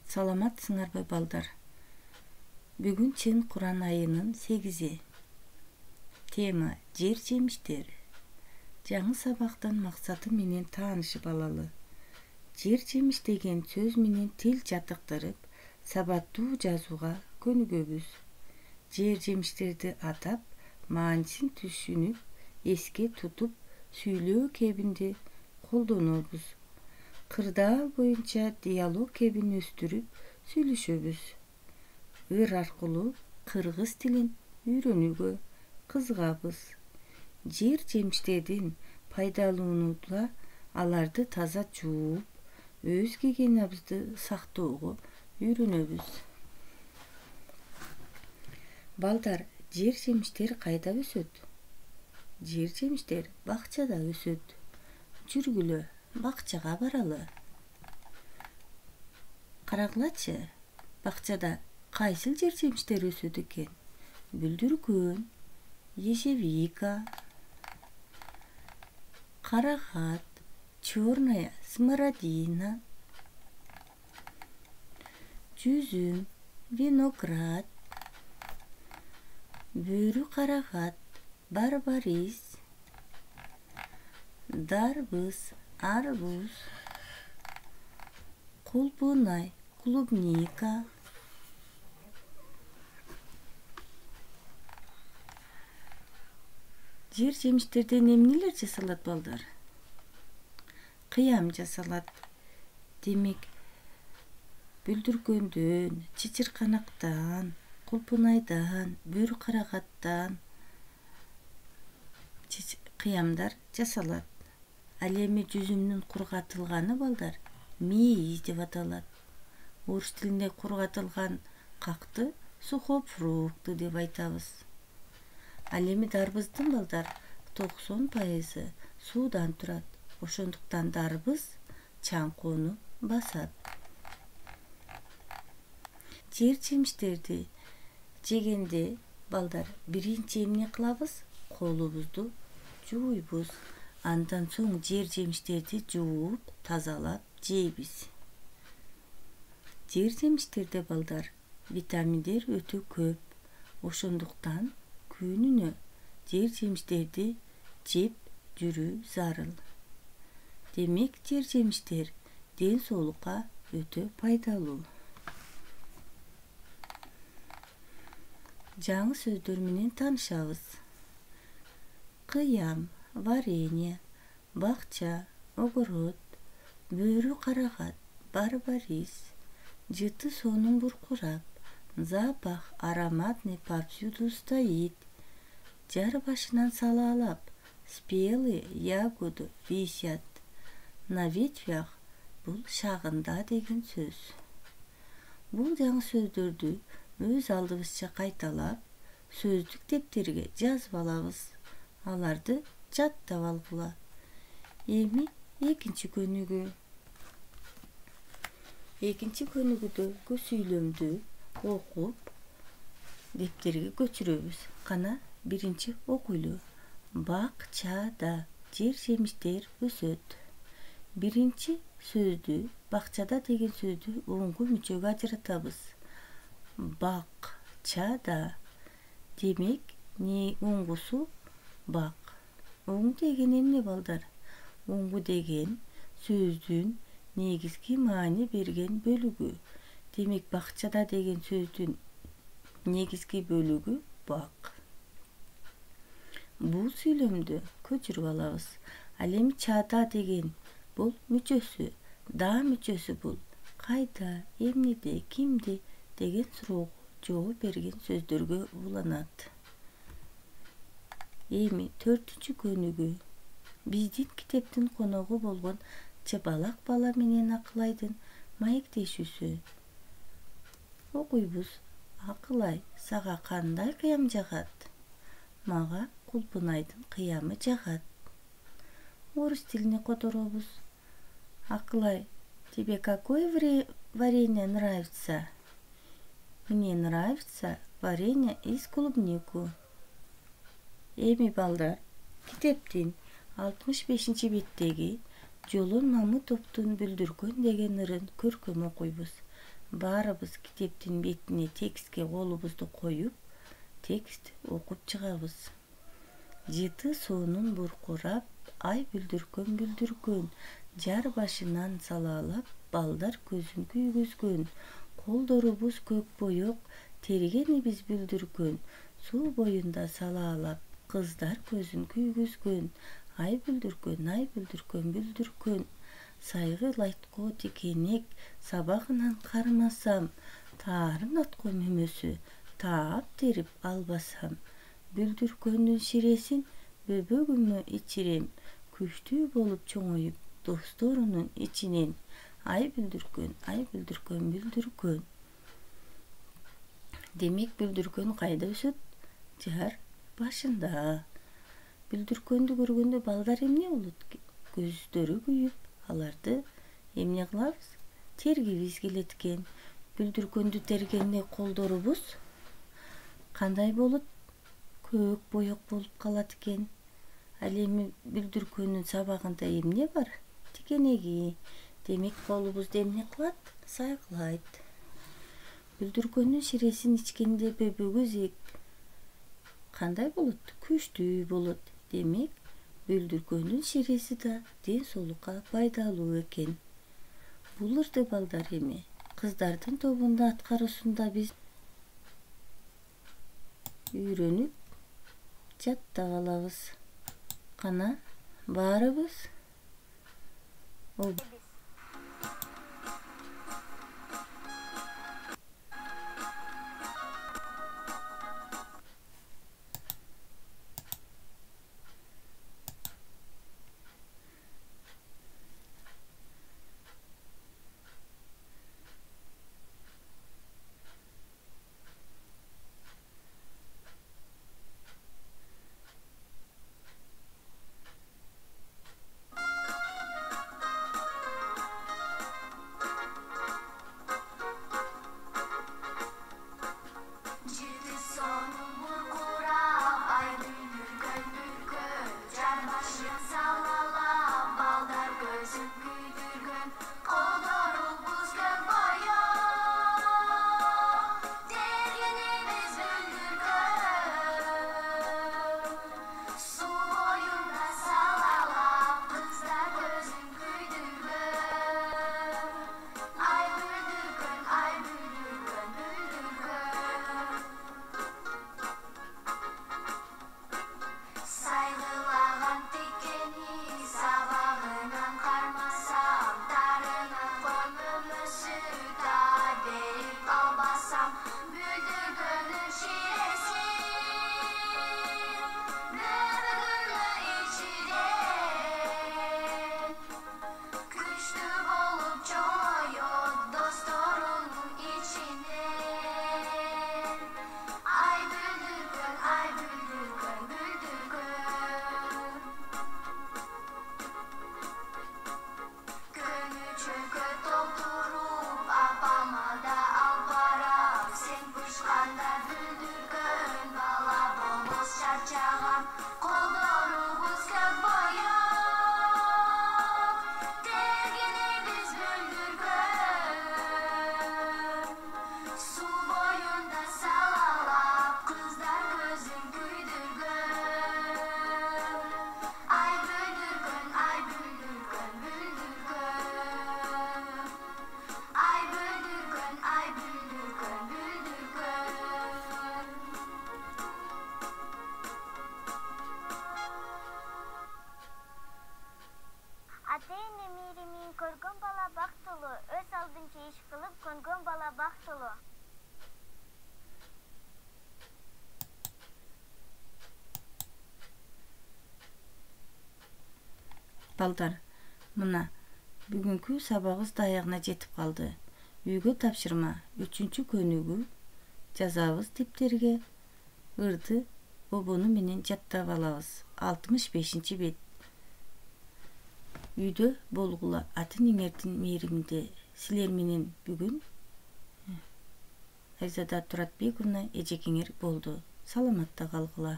Саламатсыңарбы балдар? Бүгүн чын Куран айынын 8-и. Тема жер жемиштери. Жаңы сабактын максаты менен таанышып алалы. Жер жемиш деген сөз менен тил жатыктырып, сабаттуу жазууга көнүгөбүз. Жер жемиштерди атап, маанисин түшүнүп, эске тутуп, сүйлөө кебинде колдонобуз. Кырдаал боюнча диалог кебин өстүрүп сүйлөшөбүз. Ыр аркылуу кыргыз тилин үйрөнүүгө кызыгабыз. Жер жемиштердин пайдаланууда аларды таза жууп, өз гигиенабызды сактоого үйрөнөбүз. Балдар, жер жемиштер кайда өсөт? Жер жемиштер бакчада өсөт. Жүргүлө, бакчага баралы. Карагылачы, бакчада кайсыл жер жемиштер өсөт экен? Бүлдүргөн, ежевика, карагат, черная смородина, жүзүм, виноград, бөрү карагат, барбарис, дарбыз, арбуз, кулбунай, клубника. Жер жемиштерден эмнелер жасалат балдар? Кыям жасалат. Демек, бүлдүргөндөн, чычырканактан, кулпунайдан, бөрү карагаттан кыямдар жасалат. Ал эми жүзүмдүн кургатылганы балдар мейиз деп аталат. Орус тилинде кургатылган какты сухофрукты деп айтабыз. Ал эми дарбыздын балдар 90% суудан турат. Ошондуктан дарбыз чаңкоону басат. Жер жемиштерди жегенде балдар биринчи эмне кылабыз? Колубузду жууйбуз. Андан соң жер жемиштерди жууп, тазалап жейбиз. Жер жемиштерде балдар витаминдер өтө көп. Ошондуктан күнүнө жер жемиштерди жеп жүрүү зарыл. Демек, жер жемиштер ден соолукка өтө пайдалуу. Жаңы сөздөр менен таанышабыз. Кыям, варенье, бакча, огород, бөрү карагат, барбарис, жыты сонун буркурап, запах ароматный повсюду стоит, жар башынан салаалап, спелые ягоды висят на ветвях. Бул шагында деген сөз. Бул жаңы сөздөрдү өз алдыбызча кайталап, сөздүк дептерге жазып алабыз. Аларды жаттап алгыла. Эми экинчи көнүгүү. Экинчи көнүгүүдөгү сүйлөмдү окуп, дептерге көчүрөбүз. Кана биринчи окуйлу. Бакчада жер жемиштер өсөт. Биринчи сөздү, бакчада деген сөздү оңгу мүчөгө ажыратабыз. Бакчада. Демек, не оңгусу? Бак. Оң деген эмне балдар? Оңгу деген сөздүн негизги маани берген бөлүгү. Демек, бакчада деген сөздүн негизги бөлүгү бак. Бул сүйлөмдү көчүрүп алабыз. Ал эми чада деген бул мүчөсү, да мүчөсү бул кайда, эмнеде, кимде деген суроого жооп берген сөздөргө уланат. Эми 4-чү көнүгүү. Биздин китептин коногу болгон Чыбалак бала менен Акылайдын маектешүүсү. Окуйбуз. Акылай, сага кандай кыям жагат? Мага кулпунайдын кыямы жагат. Орус тилине которобуз. Акылай, тебе какое варенье нравится? Мне нравится варенье из клубнику. Эми балдар, китептин 65-беттеги Жолон Мамытовдун Бүлдүргөн деген ырын көркөм окуйбуз. Баарыбыз китептин бетине текстке колубузду коюп, текст окуп чыгабыз. Жыты суунун буркурап, ай бүлдүркөн, жар башынан салаалап, балдар көзүн күйгүзгөн. Колдорубуз көк боек, тергенибиз бүлдүркөн, суу боюнда салаалап, кыздар көзүн күйгүзгөн. Ай бүлдүркөн, бүлдүркөн. Сайгылайтко тикенек, сабагынан кармасам, таарын аткой мөмөсү, таап терип албасам. Бүлдүркөндүн ширесин бөбөгүмө ичирем, күчтүү болуп чоңоюп, досторунун ичинен. Ай бүлдүркөн, бүлдүркөн. Демек бүлдүркөн кайда өсөт? Жар башында. Бүлдүркөндү көргөндө балдар эмне болот? Көздөрү күйүп, аларды эмне кылабыз? Тергибиз келет экен. Бүлдүркөндү тергенде колдорубуз кандай болот? Көк боек болуп калат экен. Ал эми бүлдүркөндүн сабагында эмне бар? Тикенеги. Демек колубузду эмне кылат? Сайгылайт. Бүлдүркөндүн ширесин ичкенде бөбөгү кандай болот? Күчтүү болот. Демек бүлдүркөндүн ширеси да ден соолукка пайдалуу экен. Бул ырды балдар эми кыздардын тобунда аткаруусунда биз үйрөнүп жаттап алабыз. Кана баарыбыз көргөн бала бактылуу, өз алдынча иш кылып көнгөн бала бактылуу. Балдар, мына бүгүнкү сабагыбыз да аягына жетип калды. Үйгө тапшырма 3-көнүгү жазабыз типтерге. Ырды обону менен жаттап алабыз. 65-бет. Үйдө болгула атын эңердин мээриминде силер менен бүгүн Айзада Туратбековна эжекеңер болду. Саламатта калгыла.